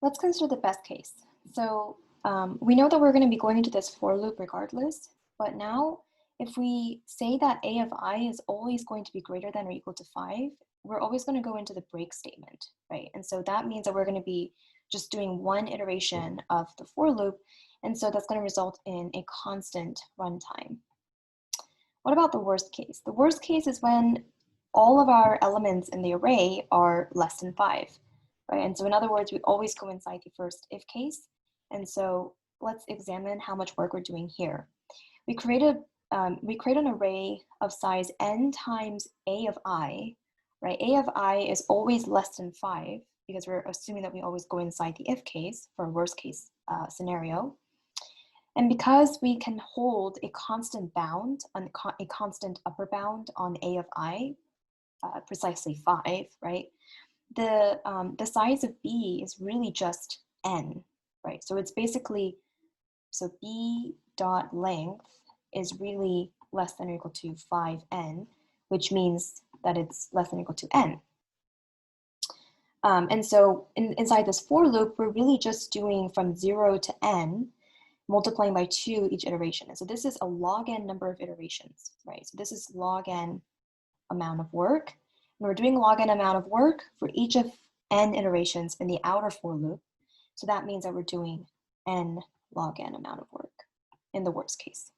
Let's consider the best case. So we know that we're going to be going into this for loop regardless, but now if we say that a of I is always going to be greater than or equal to 5, we're always going to go into the break statement, right? And so that means that we're going to be just doing one iteration of the for loop, and so that's going to result in a constant runtime. What about the worst case? The worst case is when all of our elements in the array are less than 5. Right? And so in other words, we always go inside the first if case. And so let's examine how much work we're doing here. We create an array of size n times a of I, right? A of I is always less than 5 because we're assuming that we always go inside the if case for a worst case scenario. And because we can hold a constant bound, a constant upper bound on a of I, precisely 5, right? The size of B is really just n, right? So it's basically, so B dot length is really less than or equal to 5n, which means that it's less than or equal to n. And so inside this for loop, we're really just doing from 0 to n, multiplying by 2 each iteration. And so this is a log n number of iterations, right? So this is log n amount of work. And we're doing log n amount of work for each of n iterations in the outer for loop. So that means that we're doing n log n amount of work in the worst case.